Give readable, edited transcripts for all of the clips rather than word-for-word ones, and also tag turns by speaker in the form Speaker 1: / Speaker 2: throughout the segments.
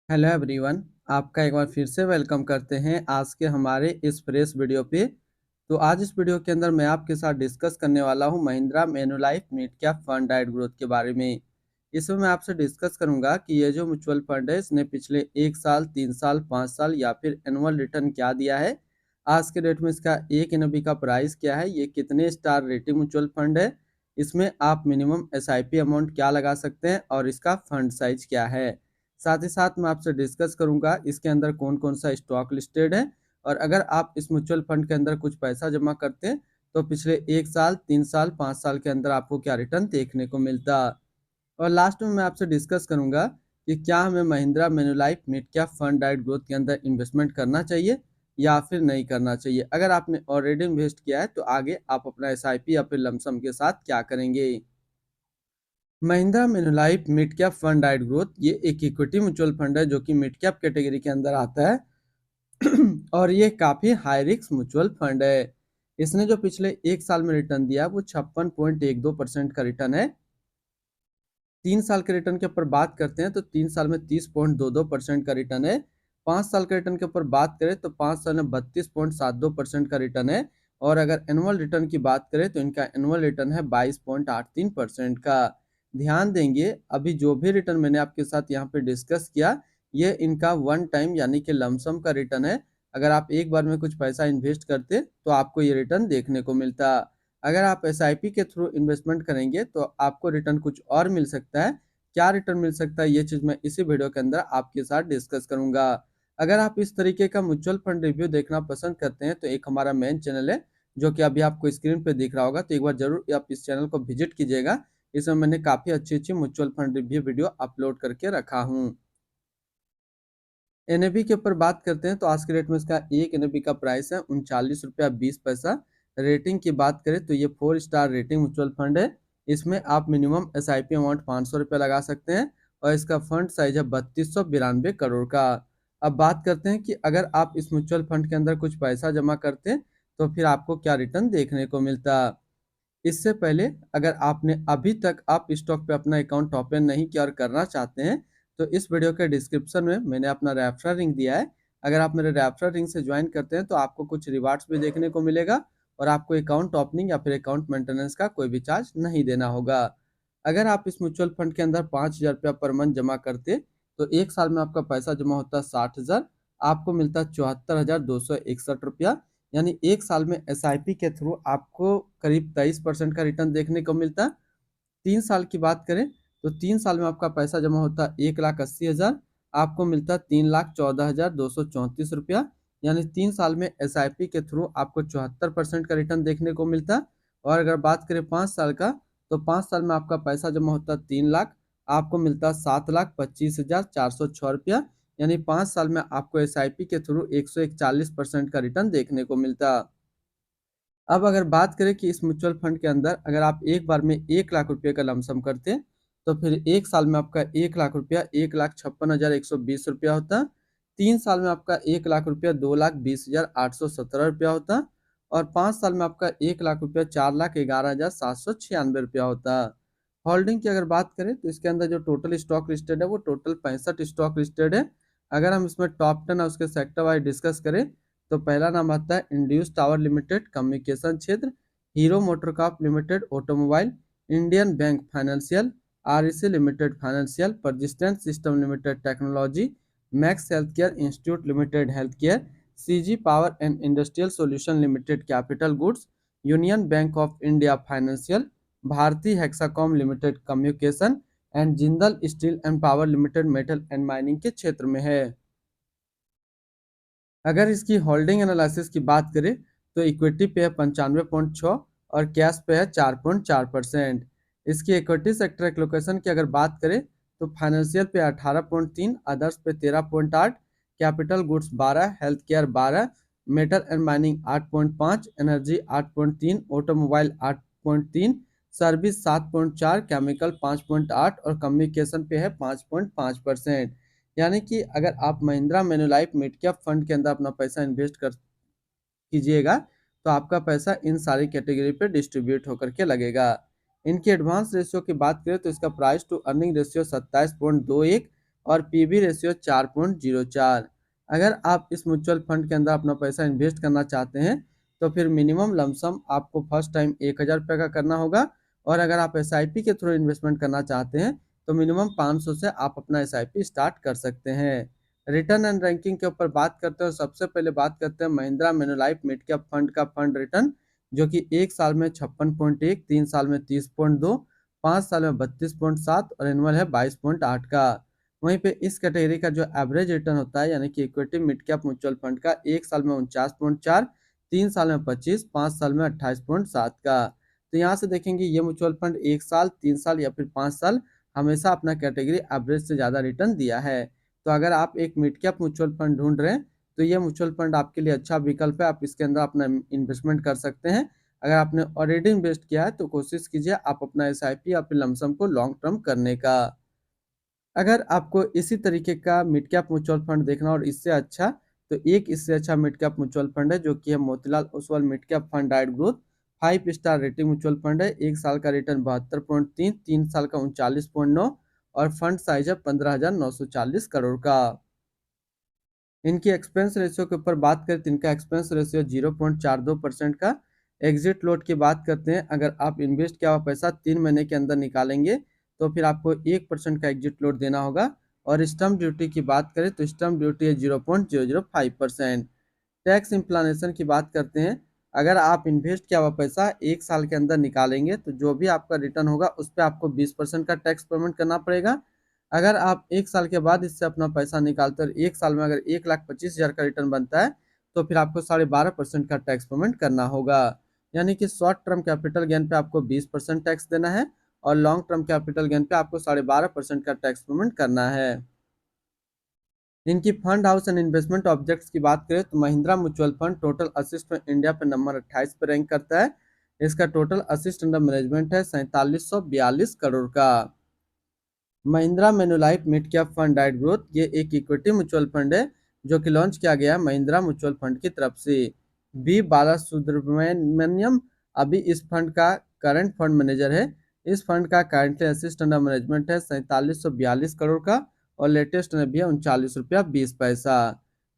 Speaker 1: Hello everyone. आपका एक बार फिर से वेलकम करते हैं आज के हमारे इस फ्रेश वीडियो पे। तो आज इस वीडियो के अंदर मैं आपके साथ डिस्कस करने वाला हूं Mahindra Manulife mid cap fund डाइट ग्रोथ के बारे में। इसमें मैं आपसे डिस्कस करूंगा कि ये जो म्यूचुअल फंड है इसने पिछले 1 साल 3 साल 5 साल या फिर एनुअल रिटर्न क्या दिया है। आज के डेट में इसका एक एनबी का प्राइस क्या है, ये कितने स्टार रेटिंग म्यूचुअल फंड है, इसमें आप मिनिमम एसआईपी अमाउंट क्या लगा सकते हैं और इसका फंड साइज क्या है। साथ ही साथ मैं आपसे डिस्कस करूंगा इसके अंदर कौन कौन सा स्टॉक लिस्टेड है, और अगर आप इस म्यूचुअल फंड के अंदर कुछ पैसा जमा करते हैं तो पिछले 1 साल 3 साल 5 साल के अंदर आपको क्या रिटर्न देखने को मिलता। और लास्ट में मैं आपसे डिस्कस करूंगा कि क्या हमें Mahindra Manulife mid cap fund डाइट ग्रोथ के अंदर इन्वेस्टमेंट करना चाहिए या फिर नहीं करना चाहिए। अगर आपने ऑलरेडी इन्वेस्ट किया है तो आगे आप अपना एसआईपी या फिर लमसम के साथ क्या करेंगे। Mahindra Manulife mid cap fund डाइट ग्रोथ ये एक इक्विटी म्यूचुअल फंड है जो कि मिड कैप कैटेगरी के अंदर आता है और ये काफी हाई रिस्क म्यूचुअल फंड है। इसने जो पिछले 1 साल में रिटर्न दिया वो 56.12% का रिटर्न है। 3 साल के रिटर्न के ऊपर बात करते हैं तो 3 साल में 30.22% का रिटर्न है। 5 साल के रिटर्न के ऊपर बात करें तो 5 साल में 32.72% का रिटर्न है। और अगर एनुअल रिटर्न की बात करें तो इनका एनुअल रिटर्न है 22.83% का। ध्यान देंगे अभी जो भी रिटर्न मैंने आपके साथ यहाँ पे डिस्कस किया ये इनका वन टाइम यानी कि लमसम का रिटर्न है। अगर आप एक बार में कुछ पैसा इन्वेस्ट करते तो आपको ये रिटर्न देखने को मिलता। अगर आप एसआईपी के थ्रू इन्वेस्टमेंट करेंगे तो आपको रिटर्न कुछ और मिल सकता है। क्या रिटर्न मिल सकता है ये चीज मैं इसी वीडियो के अंदर आपके साथ डिस्कस करूंगा। अगर आप इस तरीके का म्यूचुअल फंड रिव्यू देखना पसंद करते हैं तो एक हमारा मेन चैनल है जो कि अभी आपको स्क्रीन पे दिख रहा होगा, तो एक बार जरूर आप इस चैनल को विजिट कीजिएगा। इसमें मैंने काफी अच्छी अच्छी mutual fund review video upload करके रखा हूँ। एनएबी के ऊपर बात करते हैं तो आज के रेट में इसका एक एनएबी का प्राइस है 39 रुपया 20 पैसा। रेटिंग की बात करें तो ये 4 स्टार रेटिंग म्यूचुअल फंड है। इसमें आप मिनिमम एसआईपी अमाउंट 500 रुपया लगा सकते हैं और इसका फंड साइज है 3292 करोड़ का। अब बात करते हैं कि अगर आप इस म्यूचुअल फंड के अंदर कुछ पैसा जमा करते हैं तो फिर आपको क्या रिटर्न देखने को मिलता। इससे पहले अगर आपने अभी तक आप स्टॉक पे अपना अकाउंट ओपन नहीं किया और करना चाहते हैं तो इस वीडियो के डिस्क्रिप्शन में मैंने अपना रेफरल लिंक दिया है। अगर आप मेरे रेफरल लिंक से ज्वाइन करते हैं तो आपको कुछ रिवार्ड्स भी देखने को मिलेगा और आपको अकाउंट ओपनिंग या फिर अकाउंट मेंटेनेंस का कोई भी चार्ज नहीं देना होगा। अगर आप इस म्यूचुअल फंड के अंदर 5,000 रुपया पर मंथ जमा करते तो 1 साल में आपका पैसा जमा होता 60,000, आपको मिलता 74,261 रुपया। यानी 1 साल में एसआईपी के थ्रू आपको करीब 23% का रिटर्न देखने को मिलता। 3 साल की बात करें तो 3 साल में आपका पैसा जमा होता 1,80,000, आपको मिलता 3,14,234 रुपया। यानी 3 साल में एसआईपी के थ्रू आपको 74% का रिटर्न देखने को मिलता। और अगर बात करें 5 साल का तो 5 साल में आपका पैसा जमा होता 3 लाख, आपको मिलता 7,25,406 रुपया। यानी 5 साल में आपको एसआईपी के थ्रू 141% का रिटर्न देखने को मिलता। अब अगर बात करें कि इस म्यूचुअल फंड के अंदर अगर आप एक बार में 1 लाख रुपए का लमसम करते हैं तो फिर 1 साल में आपका 1 लाख रुपया 1,56,120 रुपया होता। 3 साल में आपका 1 लाख रुपया 2,20,817 रुपया होता। और 5 साल में आपका 1 लाख रुपया 4,11,796 रुपया होता। होल्डिंग की अगर बात करें तो इसके अंदर जो टोटल स्टॉक लिस्टेड है वो टोटल 65 स्टॉक लिस्टेड है। अगर हम इसमें टॉप 10 और उसके सेक्टर वाइज डिस्कस करें तो पहला नाम आता है इंड्यूस टावर लिमिटेड कम्युनिकेशन क्षेत्र, Hero MotoCorp limited automobile, Indian bank financial, REC limited financial, persistent system limited technology, max health care institute limited health care, CG power and industrial solution limited capital goods, union bank of India financial, Bharti Hexacom limited communication and Jindal steel and power limited metal and mining के क्षेत्र में है। अगर इसकी holding analysis की बात करें तो इक्विटी पे है 95.6 और कैश पे है 4.4%। इसकी इक्विटी सेक्टर एलोकेशन की अगर बात करें तो फाइनेंशियल पे 18.3, अदर्स पे 13.8, capital goods 12, health care 12, metal and mining 8.5, energy 8.3, automobile 8.3, service 7.4, chemical 5.8 और कम्युनिकेशन पे है 5.5%। यानी कि अगर आप Mahindra Manulife mid cap fund के अंदर अपना पैसा इन्वेस्ट कर कीजिएगा तो आपका पैसा इन सारी कैटेगरी पे डिस्ट्रीब्यूट होकर के लगेगा। इनकी एडवांस रेशियो की बात करें तो इसका प्राइस टू अर्निंग रेशियो 27.21 और पीबी रेशियो 4.04। अगर आप इस म्यूचुअल फंड के अंदर अपना पैसा इन्वेस्ट करना चाहते हैं तो फिर मिनिमम लमसम आपको फर्स्ट टाइम 1,000 रुपये का करना होगा, और अगर आप एसआईपी के थ्रू इन्वेस्टमेंट करना चाहते हैं तो मिनिमम 500 से आप अपना एसआईपी स्टार्ट कर सकते हैं। रिटर्न एंड रैंकिंग के ऊपर बात करते हैं, सबसे पहले बात करते हैं Mahindra Manulife mid cap fund का फंड रिटर्न, जो कि 1 साल में 56.1, 3 साल में 30.2, 5 साल में 32.7 और एनुअल है 22.8 का। वहीं पे इस कैटेगरी का जो एवरेज रिटर्न होता है यानी कि equity mid cap mutual fund का 1 साल में 49.4, 3 साल में 25, 5 साल में 28.7 का। तो यहाँ से देखेंगे ये म्यूचुअल फंड 1 साल, 3 साल या फिर 5 साल हमेशा अपना कैटेगरी एवरेज से ज़्यादा रिटर्न दिया है। तो अगर आप एक मिड कैप म्यूचुअल फंड ढूंढ रहे हैं तो ये म्यूचुअल फंड आपके लिए अच्छा विकल्प है, आप इसके अंदर अपना इन्वेस्टमेंट कर सकते हैं। अगर आपने ऑलरेडी इन्वेस्ट किया है तो कोशिश कीजिए आप अपना एसआईपी या फिर लमसम को लॉन्ग टर्म करने का। अगर आपको इसी तरीके का मिड कैप म्यूचुअल फंड देखना और इससे अच्छा, तो एक इससे अच्छा मिड कैप म्यूचुअल फंड है जो कि है Motilal Oswal mid cap fund डाइट growth. 5 star rating mutual fund है, 1 साल का रिटर्न 72.3, 3 साल का 39.9 और फंड साइज है 15,940 करोड़ का। इनकी एक्सपेंस रेशियो के ऊपर बात करें तो इनका एक्सपेंस रेशियो 0.42% का। एग्जिट लोड की बात करते हैं, अगर आप इन्वेस्ट किया हुआ पैसा 3 महीने के अंदर निकालेंगे तो फिर आपको 1% का एग्जिट लोड देना होगा। और स्टम्प ड्यूटी की बात करें तो स्टम्प ड्यूटी है 0.005%। टैक्स इम्प्लानेशन की बात करते हैं, अगर आप इन्वेस्ट किया हुआ पैसा 1 साल के अंदर निकालेंगे तो जो भी आपका रिटर्न होगा उस पर आपको 20% का टैक्स पेमेंट करना पड़ेगा। अगर आप 1 साल के बाद इससे अपना पैसा निकालते हैं, 1 साल में अगर 1,25,000 का रिटर्न बनता है तो फिर आपको 12.5% का टैक्स पेमेंट करना होगा। यानी कि शॉर्ट टर्म कैपिटल गेन पे आपको 20% टैक्स देना है और लॉन्ग टर्म कैपिटल गेन पे आपको 12.5% का टैक्स पेमेंट करना है। इनकी fund house and investment objects की बात करें तो Mahindra mutual fund total assist में इंडिया पे नंबर 28 पे रैंक करता है। इसका टोटल असिस्ट अंडर मैनेजमेंट है 4742 करोड़ का। Mahindra Manulife mid cap fund डाइट ग्रोथ ये एक इक्विटी म्यूचुअल फंड है जो कि लॉन्च किया गया है महिंद्रा म्यूचुअल फंड की तरफ से। बी बालासुब्रमण्यम अभी इस फंड का करंट फंड मैनेजर है। इस फंड का करंटली असिस्ट अंडर मैनेजमेंट है 4742 करोड़ का और लेटेस्ट में भी है 39 रुपया 20 पैसा।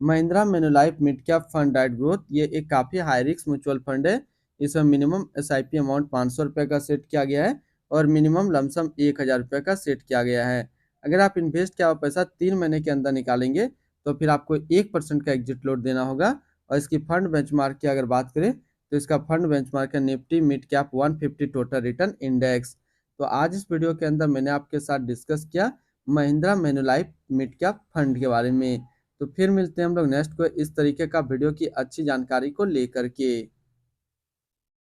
Speaker 1: Mahindra Manulife mid cap fund डाइट ग्रोथ ये एक काफ़ी हाई रिस्क म्यूचुअल फंड है। इसमें मिनिमम एसआईपी अमाउंट 500 रुपये का सेट किया गया है और मिनिमम लमसम 1,000 रुपये का सेट किया गया है। अगर आप इन्वेस्ट किया हुआ पैसा 3 महीने के अंदर निकालेंगे तो फिर आपको 1% का एग्जिट लोड देना होगा। और इसकी फंड बेंचमार्क की अगर बात करें तो इसका फंड बेंचमार्क है Nifty mid cap 150 total return index. तो आज इस वीडियो के अंदर मैंने आपके साथ डिस्कस किया Mahindra Manulife mid cap fund के बारे में। तो फिर मिलते हैं हम लोग नेक्स्ट को इस तरीके का वीडियो की अच्छी जानकारी को लेकर के।